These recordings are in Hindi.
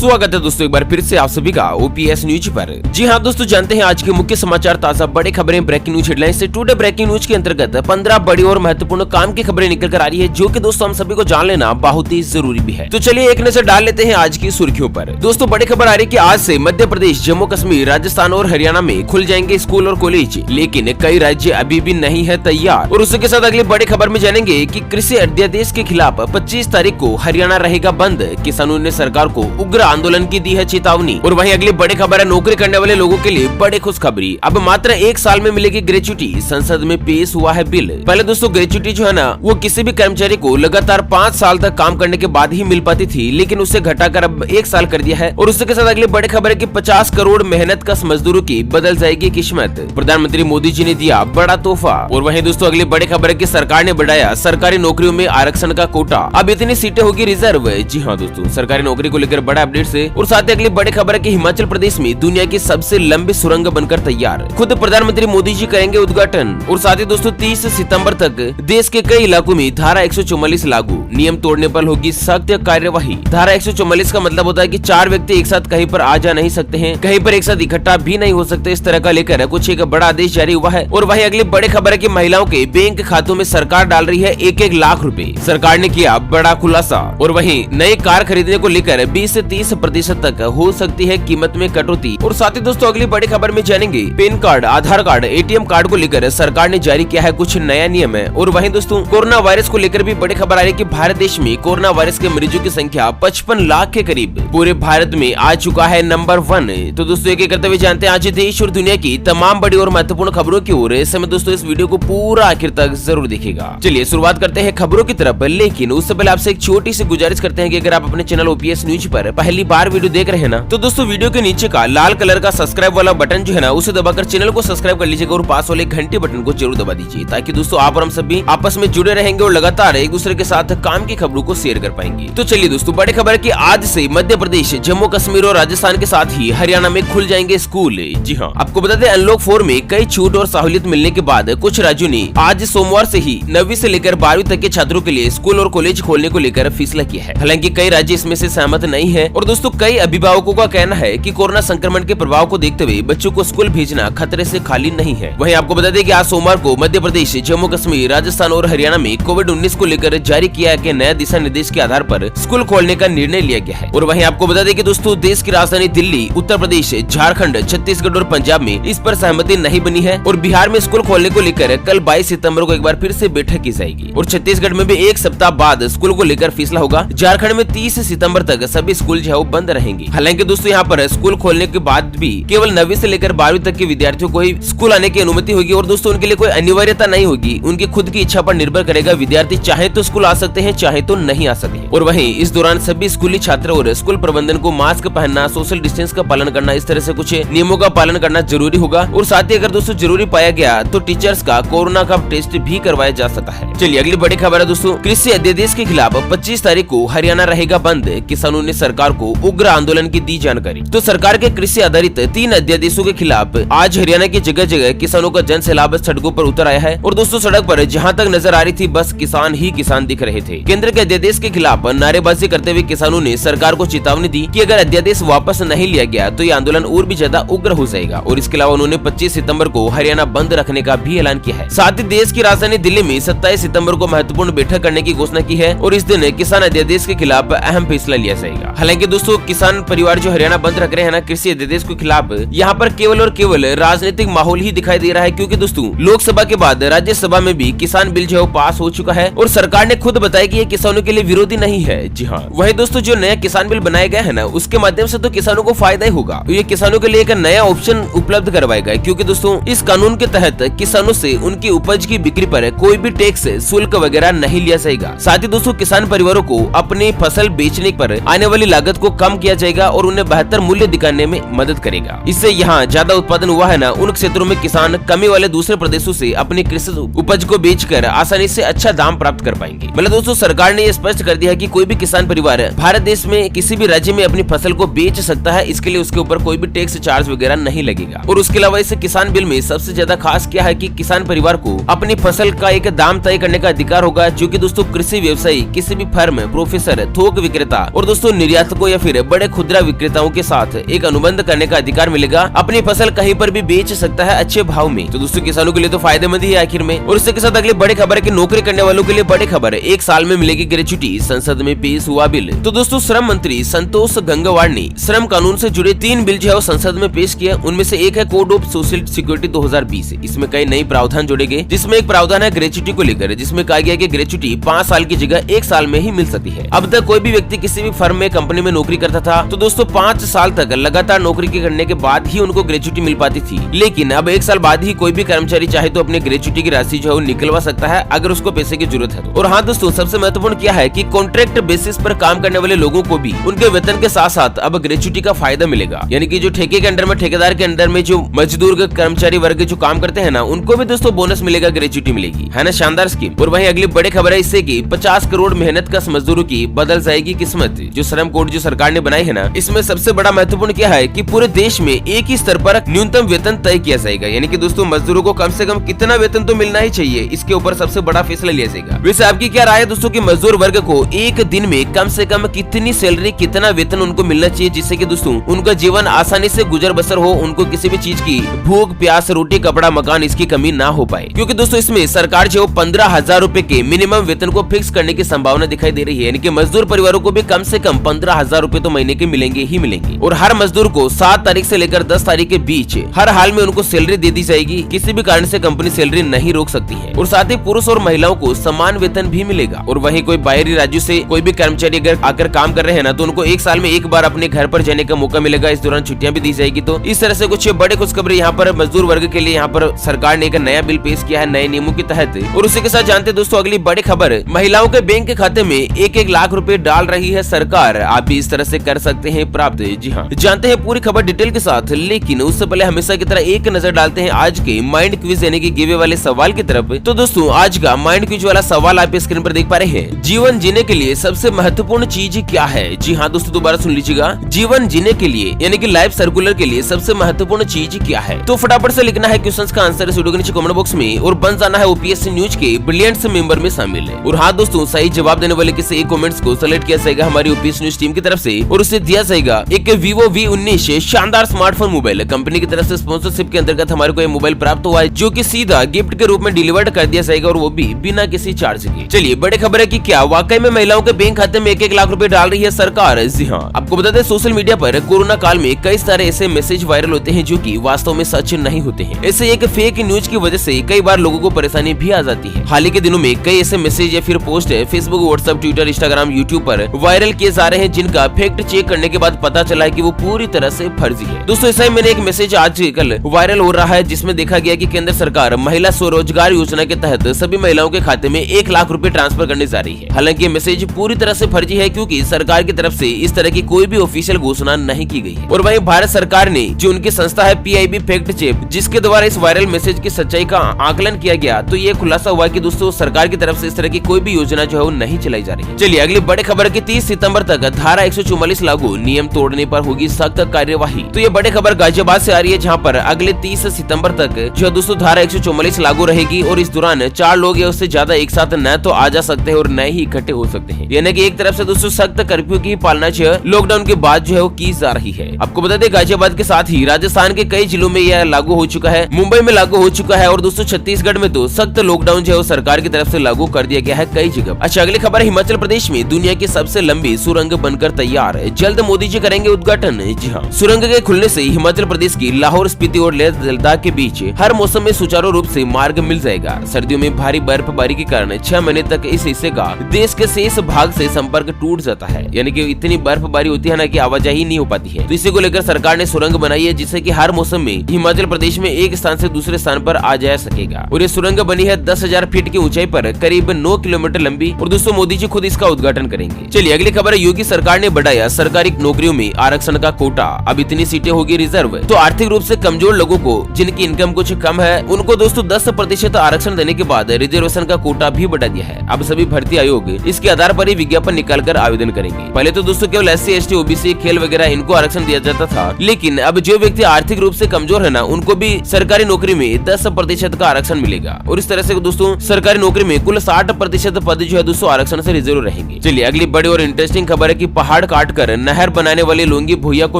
स्वागत है दोस्तों एक बार फिर से आप सभी का ओपीएस न्यूज पर। जी हाँ दोस्तों, जानते हैं आज के मुख्य समाचार, ताजा बड़ी खबरें, ब्रेकिंग न्यूज हेडलाइन से। टुडे ब्रेकिंग न्यूज के अंतर्गत 15 बड़ी और महत्वपूर्ण काम की खबरें निकल कर आ रही है, जो कि दोस्तों हम सभी को जान लेना बहुत ही जरूरी भी है। तो चलिए एक नजर डाल लेते हैं आज की सुर्खियों पर। दोस्तों बड़ी खबर आ रही है कि आज से मध्य प्रदेश, जम्मू कश्मीर, राजस्थान और हरियाणा में खुल जाएंगे स्कूल और कॉलेज, लेकिन कई राज्य अभी भी नहीं है तैयार। और उसी के साथ अगली बड़ी खबर में जानेंगे कि कृषि अध्यादेश के खिलाफ 25 तारीख को हरियाणा रहेगा बंद, किसानों ने सरकार को उग्र आंदोलन की दी है चेतावनी। और वहीं अगली बड़ी खबर है नौकरी करने वाले लोगों के लिए बड़ी खुशखबरी, अब मात्र 1 साल में मिलेगी ग्रेच्युटी, संसद में पेश हुआ है बिल। पहले दोस्तों ग्रेच्युटी जो है ना, वो किसी भी कर्मचारी को लगातार 5 साल तक काम करने के बाद ही मिल पाती थी, लेकिन उसे घटाकर अब 1 साल कर दिया है। और उसके साथ अगली बड़ी खबर है कि 50 करोड़ मेहनत कश मजदूरों की बदल जाएगी किस्मत, प्रधानमंत्री मोदी जी ने दिया बड़ा तोहफा। और वहीं दोस्तों अगली बड़ी खबर है कि सरकार ने बढ़ाया सरकारी नौकरियों में आरक्षण का कोटा, अब इतनी सीटें होगी रिजर्व। जी हाँ दोस्तों, सरकारी नौकरी को लेकर बड़ा अपडेट से। और साथ ही अगली बड़ी खबर है कि हिमाचल प्रदेश में दुनिया की सबसे लंबी सुरंग बनकर तैयार, खुद प्रधानमंत्री मोदी जी करेंगे उद्घाटन। और साथ ही दोस्तों 30 सितंबर तक देश के कई इलाकों में धारा 144 लागू, नियम तोड़ने पर होगी सख्त कार्यवाही। धारा 144 का मतलब होता है कि 4 व्यक्ति एक साथ कहीं पर आ जा नहीं सकते हैं, कहीं पर एक साथ इकट्ठा भी नहीं हो सकते, इस तरह का लेकर कुछ एक बड़ा आदेश जारी हुआ है। और वहीं अगली बड़ी खबर है कि महिलाओं के बैंक खातों में सरकार डाल रही है 1-1 लाख रुपए, सरकार ने किया बड़ा खुलासा। और वहीं नई कार खरीदने को लेकर 20 से 30% तक हो सकती है कीमत में कटौती। और साथ ही दोस्तों अगली बड़ी खबर में जानेंगे पैन कार्ड, आधार कार्ड, एटीएम कार्ड को लेकर सरकार ने जारी किया है कुछ नया नियम है। और वहीं दोस्तों कोरोना वायरस को लेकर भी बड़ी खबर आ रही है कि भारत देश में कोरोना वायरस के मरीजों की संख्या 55 लाख के करीब पूरे भारत में आ चुका है नंबर 1। तो दोस्तों एक करते हुए जानते हैं आज देश और दुनिया की तमाम बड़ी और महत्वपूर्ण खबरों की ओर। ऐसे में दोस्तों इस वीडियो को पूरा आखिर तक जरूर देखिएगा। चलिए शुरुआत करते हैं खबरों की तरफ, लेकिन उससे पहले आपसे एक छोटी सी गुजारिश करते हैं कि अगर आप अपने चैनल ओपीएस न्यूज पर पहली बार वीडियो देख रहे हैं ना, तो दोस्तों वीडियो के नीचे का लाल कलर का सब्सक्राइब वाला बटन जो है ना, उसे दबाकर चैनल को सब्सक्राइब कर लीजिएगा और पास वाले घंटे बटन को जरूर दबा दीजिए, ताकि दोस्तों आप और हम सभी आपस में जुड़े रहेंगे और लगातार एक दूसरे के साथ काम की खबरों को शेयर कर पाएंगे। तो चलिए दोस्तों बड़ी खबर है कि आज से मध्य प्रदेश, जम्मू कश्मीर और राजस्थान के साथ ही हरियाणा में खुल जाएंगे स्कूल। जी हाँ, आपको बता दें अनलॉक 4 में कई छूट और सहूलियत मिलने के बाद कुछ राज्यों ने आज सोमवार से ही 9वीं से लेकर 12वीं तक के छात्रों के लिए स्कूल और कॉलेज खोलने को लेकर फैसला किया है। हालांकि कई राज्य इसमें से सहमत नहीं है। और दोस्तों कई अभिभावकों का कहना है कि कोरोना संक्रमण के प्रभाव को देखते हुए बच्चों को स्कूल भेजना खतरे से खाली नहीं है। वहीं आपको बता दें कि आज सोमवार को मध्य प्रदेश, जम्मू कश्मीर, राजस्थान और हरियाणा में कोविड-19 को लेकर जारी किया गया नया दिशा निर्देश के आधार पर स्कूल खोलने का निर्णय लिया गया है। और वहीं आपको बता दें कि दोस्तों देश की राजधानी दिल्ली, उत्तर प्रदेश, झारखंड, छत्तीसगढ़ और पंजाब में इस पर सहमति नहीं बनी है। और बिहार में स्कूल खोलने को लेकर कल 22 सितंबर को एक बार फिर से बैठक की जाएगी। और छत्तीसगढ़ में भी 1 सप्ताह बाद स्कूल को लेकर फैसला होगा। झारखंड में 30 सितंबर तक सभी स्कूल जो बंद रहेंगे। हालांकि दोस्तों यहाँ पर स्कूल खोलने के बाद भी केवल 9वीं से लेकर 12वीं तक के विद्यार्थियों को ही स्कूल आने की अनुमति होगी। और दोस्तों उनके लिए कोई अनिवार्यता नहीं होगी, उनकी खुद की इच्छा पर निर्भर करेगा। विद्यार्थी चाहे तो स्कूल आ सकते हैं, चाहे तो नहीं आ सकते। और वहीं इस दौरान सभी स्कूली छात्र और स्कूल प्रबंधन को मास्क पहनना, सोशल डिस्टेंस का पालन करना, इस तरह से कुछ नियमों का पालन करना जरूरी होगा। और साथ ही अगर दोस्तों जरूरी पाया गया तो टीचर्स का कोरोना का टेस्ट भी करवाया जा सकता है। चलिए अगली बड़ी खबर है दोस्तों, कृषि अध्यादेश के खिलाफ 25 तारीख को हरियाणा रहेगा बंद, किसानों ने सरकार को उग्र आंदोलन की दी जानकारी। तो सरकार के कृषि आधारित 3 अध्यादेशों के खिलाफ आज हरियाणा की जगह जगह किसानों का जन सैलाब सड़कों पर उतर आया है। और दोस्तों सड़क पर जहां तक नजर आ रही थी बस किसान ही किसान दिख रहे थे। केंद्र के अध्यादेश के खिलाफ नारेबाजी करते हुए किसानों ने सरकार को चेतावनी दी कि अगर अध्यादेश वापस नहीं लिया गया तो ये आंदोलन और भी ज्यादा उग्र हो जाएगा। और इसके अलावा उन्होंने 25 सितंबर को हरियाणा बंद रखने का भी ऐलान किया है। साथ ही देश की राजधानी दिल्ली में 27 सितंबर को महत्वपूर्ण बैठक करने की घोषणा की है। और इस दिन किसान अध्यादेश के खिलाफ अहम फैसला लिया जाएगा। हालांकि दोस्तों किसान परिवार जो हरियाणा बंद रख रहे हैं ना कृषि अध्यादेश के खिलाफ, यहाँ पर केवल और केवल राजनीतिक माहौल ही दिखाई दे रहा है, क्योंकि दोस्तों लोकसभा के बाद राज्यसभा में भी किसान बिल जो पास हो चुका है। और सरकार ने खुद बताया कि ये किसानों के लिए विरोधी नहीं है। जी हाँ, वही दोस्तों जो नया किसान बिल बनाया गया है ना, उसके माध्यम से तो किसानों को फायदा ही होगा। तो ये किसानों के लिए एक नया ऑप्शन उपलब्ध करवाएगा, क्योंकि दोस्तों इस कानून के तहत किसानों से उनकी उपज की बिक्री पर कोई भी टैक्स, शुल्क वगैरह नहीं लिया जाएगा। साथ ही दोस्तों किसान परिवारों को अपनी फसल बेचने पर आने वाली लागत को कम किया जाएगा और उन्हें बेहतर मूल्य दिखाने में मदद करेगा। इससे यहाँ ज्यादा उत्पादन हुआ है ना, उन क्षेत्रों में किसान कमी वाले दूसरे प्रदेशों से अपनी कृषि उपज को बेचकर आसानी से अच्छा दाम प्राप्त कर पाएंगे। मतलब दोस्तों सरकार ने ये स्पष्ट कर दिया है कि कोई भी किसान परिवार भारत देश में किसी भी राज्य में अपनी फसल को बेच सकता है। इसके लिए उसके ऊपर कोई भी टैक्स चार्ज वगैरह नहीं लगेगा। और उसके अलावा इस किसान बिल में सबसे ज्यादा खास क्या है कि किसान परिवार को अपनी फसल का एक दाम तय करने का अधिकार होगा, जो कि दोस्तों कृषि व्यवसायी, किसी भी फर्म, प्रोफेसर, थोक विक्रेता और दोस्तों निर्यातकों या फिर बड़े खुदरा विक्रेताओं के साथ एक अनुबंध करने का अधिकार मिलेगा। अपनी फसल कहीं पर भी बेच सकता है अच्छे भाव में। तो दोस्तों किसानों के लिए तो फायदेमंद ही है आखिर में। और इसके साथ अगली बड़ी खबर है कि नौकरी करने वालों के लिए बड़ी खबर, 1 साल में मिलेगी ग्रेच्युटी, संसद में पेश हुआ बिल। तो दोस्तों श्रम मंत्री संतोष गंगवार ने श्रम कानून से जुड़े 3 बिल जो है वो संसद में पेश किया। उनमें से एक है कोड ऑफ सोशल सिक्योरिटी 2020। इसमें कई नई प्रावधान जोड़े गए, जिसमें एक प्रावधान है ग्रेच्युटी को लेकर, जिसमें कहा गया कि ग्रेच्युटी 5 साल की जगह 1 साल में ही मिल सकती है। अब तक कोई भी व्यक्ति किसी भी फर्म में, कंपनी में नौकरी करता था तो दोस्तों 5 साल तक लगातार नौकरी करने के बाद ही उनको ग्रेच्युटी मिल पाती थी। लेकिन अब 1 साल बाद ही कोई भी कर्मचारी चाहे तो अपने ग्रेच्युटी की राशि जो है निकलवा सकता है, अगर उसको पैसे की जरूरत है। और हाँ दोस्तों, सबसे महत्वपूर्ण क्या है कि कॉन्ट्रैक्ट बेसिस पर काम करने वाले लोगों को भी उनके वेतन के साथ साथ अब ग्रेच्युटी का फायदा मिलेगा। यानी कि जो ठेके के अंडर में, ठेकेदार के अंडर में जो मजदूर कर्मचारी वर्ग जो काम करते हैं ना, उनको भी दोस्तों बोनस मिलेगा, ग्रेच्युटी मिलेगी, है ना। शानदार स्कीम। और वहीं अगली बड़ी खबर है इससे कि 50 करोड़ मेहनत कश मजदूरों की बदल जाएगी किस्मत। जो श्रम कोड जो सरकार ने बनाई है ना, इसमें सबसे बड़ा महत्वपूर्ण क्या है कि पूरे देश में एक ही स्तर पर न्यूनतम वेतन तय किया जाएगा। यानी कि दोस्तों मजदूरों को कम से कम कितना वेतन तो मिलना ही चाहिए, इसके ऊपर सबसे बड़ा फैसला लिया जाएगा। वैसे आपकी क्या राय है दोस्तों कि मजदूर वर्ग को एक दिन में कम से कम कितनी सैलरी, कितना वेतन उनको मिलना चाहिए, जिससे कि दोस्तों उनका जीवन आसानी से गुजर बसर हो, उनको किसी भी चीज की भूख प्यास, रोटी कपड़ा मकान इसकी कमी ना हो पाए। क्योंकि दोस्तों इसमें सरकार जो 15,000 रूपए के मिनिमम वेतन को फिक्स करने की संभावना दिखाई दे रही है। यानी कि मजदूर परिवारों को भी कम से कम 15,000 रूपए तो महीने के मिलेंगे ही मिलेंगे। और हर मजदूर को 7 तारीख से लेकर 10 तारीख के बीच हर हाल में उनको सैलरी दे दी जाएगी। किसी भी कारण से कंपनी सैलरी नहीं रोक सकती है। और साथ ही पुरुष और महिलाओं को समान वेतन भी मिलेगा। और वहीं कोई बाहरी राज्य से कोई भी कर्मचारी अगर आकर काम कर रहे हैं ना, तो उनको 1 साल में 1 बार अपने घर पर जाने का मौका मिलेगा। इस दौरान छुट्टियां भी दी जाएगी। तो इस तरह से कुछ बड़े खुशखबरी यहाँ पर मजदूर वर्ग के लिए यहाँ पर सरकार ने एक नया बिल पेश किया है नए नियमों के तहत। और उसी के साथ जानते हैं दोस्तों अगली बड़ी खबर, महिलाओं के बैंक के खाते में 1-1 लाख रुपए डाल रही है सरकार। आप भी इस तरह से कर सकते हैं प्राप्त। जी हाँ, जानते हैं पूरी खबर डिटेल के साथ, लेकिन उससे पहले हमेशा की तरह एक नजर डालते हैं आज के माइंड क्विज यानी कि गिवे वाले सवाल की तरफ। तो दोस्तों आज का माइंड क्विज वाला सवाल आप स्क्रीन पर देख पा रहे हैं। जीवन जीने के लिए सबसे महत्वपूर्ण चीज क्या है? जी हाँ दोस्तों, दोबारा सुन लीजिएगा। जीवन जीने के लिए यानी कि लाइफ सर्कुलर के लिए सबसे महत्वपूर्ण चीज क्या है? तो फटाफट से लिखना है क्वेश्चंस का आंसर इस वीडियो के नीचे कमेंट बॉक्स में और बन जाना है ओपीएससी न्यूज के ब्रिलियंट मेंबर में शामिल है। और हाँ दोस्तों, सही जवाब देने वाले किसी एक कमेंट्स को सेलेक्ट किया जाएगा हमारी ओपीएससी न्यूज टीम की तरफ से और उसे दिया जाएगा एक Vivo V19 शानदार स्मार्टफोन मोबाइल। कंपनी की तरफ से स्पॉन्सरशिप के अंतर्गत हमारे को ये मोबाइल प्राप्त हुआ है, जो कि सीधा गिफ्ट के रूप में डिलीवर्ड कर दिया जाएगा और वो भी बिना किसी चार्ज के। चलिए बड़ी खबर है कि क्या वाकई में महिलाओं के बैंक खाते में 1-1 लाख रुपए डाल रही है सरकार? जी हाँ, आपको बता दें सोशल मीडिया पर कोरोना काल में कई सारे ऐसे मैसेज वायरल होते हैं जो कि वास्तव में सच नहीं होते हैं। ऐसे एक फेक न्यूज की वजह से कई बार लोगों को परेशानी भी आ जाती है। हाल ही के दिनों में कई ऐसे मैसेज या फिर post Facebook, WhatsApp, Twitter, Instagram, YouTube पर वायरल किए जा रहे हैं, जिनका फैक्ट चेक करने के बाद पता चला है कि वो पूरी तरह से फर्जी है। दोस्तों ऐसा ही मैंने एक मैसेज आजकल वायरल हो रहा है, जिसमें देखा गया कि केंद्र सरकार महिला स्वरोजगार योजना के तहत सभी महिलाओं के खाते में 1 लाख रुपए ट्रांसफर करने जा रही है। हालांकि ये मैसेज पूरी तरह से फर्जी है, क्योंकि सरकार की तरफ से इस तरह की कोई भी ऑफिशियल घोषणा नहीं की गई है। और वहीं भारत सरकार ने जो उनकी संस्था है PIB फैक्ट चेक, जिसके द्वारा इस वायरल मैसेज की सच्चाई का आकलन किया गया, तो ये खुलासा हुआ कि दोस्तों सरकार की तरफ से इस तरह की कोई भी योजना जो है वो नहीं चलाई जा रही है। चलिए अगली बड़ी खबर की 30 सितंबर तक धारा 144 लागू, नियम तोड़ने पर होगी सख्त कार्यवाही। तो ये बड़ी खबर गाजियाबाद से आ रही है, जहाँ पर अगले 30 सितंबर तक जो है दोस्तों धारा 144 लागू रहेगी और इस दौरान 4 लोग या उससे ज्यादा एक साथ न तो आ जा सकते हैं और न ही इकट्ठे हो सकते हैं। यानी कि एक तरफ से दोस्तों सख्त कर्फ्यू की पालना जो है लॉकडाउन के बाद जो है वो की जा रही है। आपको बता दें गाजियाबाद के साथ ही राजस्थान के कई जिलों में यह लागू हो चुका है, मुंबई में लागू हो चुका है और दोस्तों छत्तीसगढ़ में तो सख्त लॉकडाउन जो है सरकार की तरफ से लागू कर दिया गया है कई जगह। अच्छा अगली खबर, हिमाचल प्रदेश में दुनिया की सबसे लंबी सुरंग बनकर तैयार, जल्द मोदी जी करेंगे उद्घाटन। जी हाँ, सुरंग के खुलने से हिमाचल प्रदेश की लाहौर, स्पीति और लेह लद्दाख के बीच हर मौसम में सुचारू रूप से मार्ग मिल जाएगा। सर्दियों में भारी बर्फबारी के कारण 6 महीने तक इस हिस्से का देश के शेष भाग से संपर्क टूट जाता है। यानी कि इतनी बर्फबारी होती है ना कि आवाजाही नहीं हो पाती है। तो इसी को लेकर सरकार ने सुरंग बनाई है, जिससे कि हर मौसम में हिमाचल प्रदेश में एक स्थान से दूसरे स्थान पर आ जा सकेगा। और ये सुरंग बनी है 10,000 फीट की ऊंचाई पर, करीब 9 किलोमीटर लंबी और दोस्तों मोदी जी खुद इसका उद्घाटन करेंगे। चलिए अगली खबर है, योगी सरकार ने बढ़ाया सरकारी नौकरियों में आरक्षण का कोटा, अब इतनी सीटें होगी रिजर्व। तो आर्थिक रूप से कमजोर लोगों को जिनकी इनकम कुछ कम है, उनको दोस्तों 10% आरक्षण देने के बाद रिजर्वेशन का कोटा भी बढ़ा दिया है। अब सभी भर्ती आयोग इसके आधार पर ही विज्ञापन निकाल कर आवेदन करेंगे। पहले तो दोस्तों केवल SC, ST, OBC, खेल वगैरह इनको आरक्षण दिया जाता था, लेकिन अब जो व्यक्ति आर्थिक रूप से कमजोर है ना, उनको भी सरकारी नौकरी में 10% का आरक्षण मिलेगा। और इस तरह से दोस्तों सरकारी नौकरी में कुल 60% पद जो है दोस्तों आरक्षण से रिजर्व रहेंगे। चलिए अगली बड़ी और इंटरेस्टिंग खबर है कि पहाड़ पहाड़ काट कर नहर बनाने वाले लोंगी भुइया को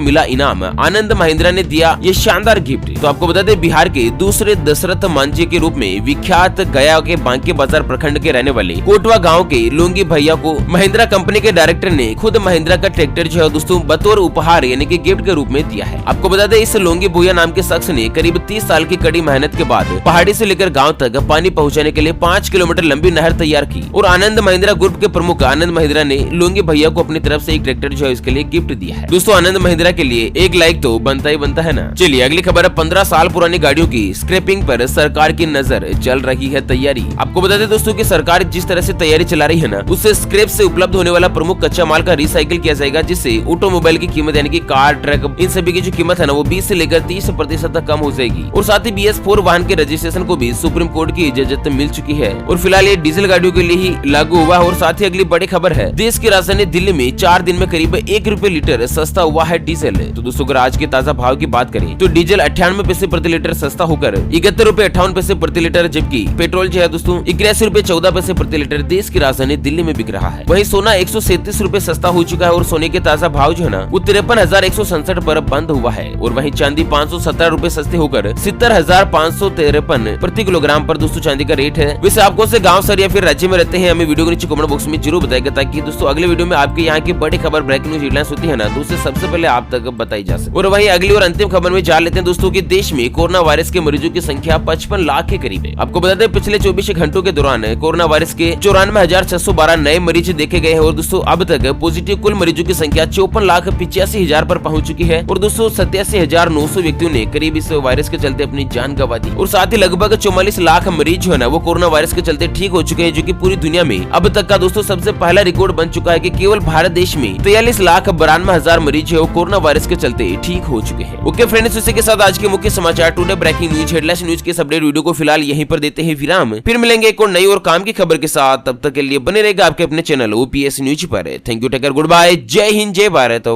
मिला इनाम। आनंद महिंद्रा ने दिया ये शानदार गिफ्ट। तो आपको बता दें, बिहार के दूसरे दशरथ मांझी के रूप में विख्यात गया के बांके बाजार प्रखंड के रहने वाले कोटवा गाँव के लोंगी भैया को महिंद्रा कंपनी के डायरेक्टर ने खुद महिंद्रा का ट्रैक्टर जो है दोस्तों बतौर उपहार यानी कि गिफ्ट के रूप में दिया है। आपको बता दें, इस लोंगी भुइया नाम के शख्स ने करीब 30 साल की कड़ी मेहनत के बाद पहाड़ी से लेकर गांव तक पानी पहुंचाने के लिए 5 किलोमीटर लंबी नहर तैयार की और आनंद महिंद्रा ग्रुप के प्रमुख आनंद महिंद्रा ने लोंगी भैया को अपनी तरफ से एक ट्रैक्टर जो है इसके लिए गिफ्ट दिया है। दोस्तों, आनंद महिंद्रा के लिए एक लाइक तो बनता ही बनता है ना। चलिए अगली खबर है, 15 साल पुरानी गाड़ियों की स्क्रैपिंग पर सरकार की नजर, चल रही है तैयारी। आपको बता दें दोस्तों कि सरकार जिस तरह से तैयारी चला रही है ना, उससे स्क्रैप से उपलब्ध होने वाला प्रमुख कच्चा माल का रिसाइकिल किया जाएगा, जिससे ऑटोमोबाइल की कीमत यानी कि कार, ट्रक, इन सभी की जो कीमत है ना वो 20 से लेकर 30% तक कम हो जाएगी। और साथ ही BS4 वाहन के रजिस्ट्रेशन को भी सुप्रीम कोर्ट की इजाजत मिल चुकी है और फिलहाल ये डीजल गाड़ियों के लिए ही लागू हुआ है। और साथ ही अगली बड़ी खबर है, देश की राजधानी दिल्ली में 4 दिन में करीब 1 रुपए लीटर सस्ता हुआ है डीजल। तो दोस्तों, अगर आज के ताजा भाव की बात करें तो डीजल 98 पैसे प्रति लीटर सस्ता होकर 71 रुपए 58 पैसे प्रति लीटर, जबकि पेट्रोल जो है दोस्तों 81 रुपए 14 पैसे प्रति लीटर देश की राजधानी दिल्ली में बिक रहा है। वहीं सोना 137 रुपए सस्ता हो चुका है और सोने के ताजा भाव जो है ना वो 53,167 पर बंद हुआ है। और वहीं चांदी 517 रुपए सस्ते होकर 70,553 प्रति किलोग्राम पर दोस्तों चांदी का रेट है। वैसे आपको से गांव सर या फिर राज्य में रहते हैं, हमें वीडियो के नीचे कमेंट बॉक्स में जरूर बताएगा, ताकि दोस्तों अगले वीडियो में आपके यहाँ की बड़ी खबर ब्रेकिंग न्यूज हेडलाइंस होती है ना, तो उसे सबसे पहले आप तक बताई जा सके। और वहीं अगली और अंतिम खबर में जान लेते हैं दोस्तों कि देश में कोरोना वायरस के मरीजों की संख्या 55 लाख के करीब है। आपको बता दें, पिछले 24 घंटों के दौरान कोरोना वायरस के 94,612 नए मरीज देखे गए हैं और दोस्तों अब तक पॉजिटिव कुल मरीजों की संख्या 54,85,000 पर पहुंच चुकी है। और दोस्तों 87,900 व्यक्तियों ने करीब इस वायरस के चलते अपनी जान गंवा दी। और साथ ही लगभग 44 लाख मरीज जो है ना वो कोरोना वायरस के चलते ठीक हो चुके हैं, जो कि पूरी दुनिया में अब तक का दोस्तों सबसे पहला रिकॉर्ड बन चुका है कि केवल भारत देश में 43,92,000 मरीज जो कोरोना वायरस के चलते ठीक हो चुके हैं। ओके फ्रेंड्स, इसी के साथ आज के मुख्य समाचार today breaking news headlines news के अपडेट वीडियो को फिलहाल यहीं पर देते हैं विराम। फिर मिलेंगे एक और नई और काम की खबर के साथ, तब तक के लिए बने रहेगा आपके अपने चैनल OPS न्यूज पर। Thank you, take care, good bye, जय हिंद, जय भारत।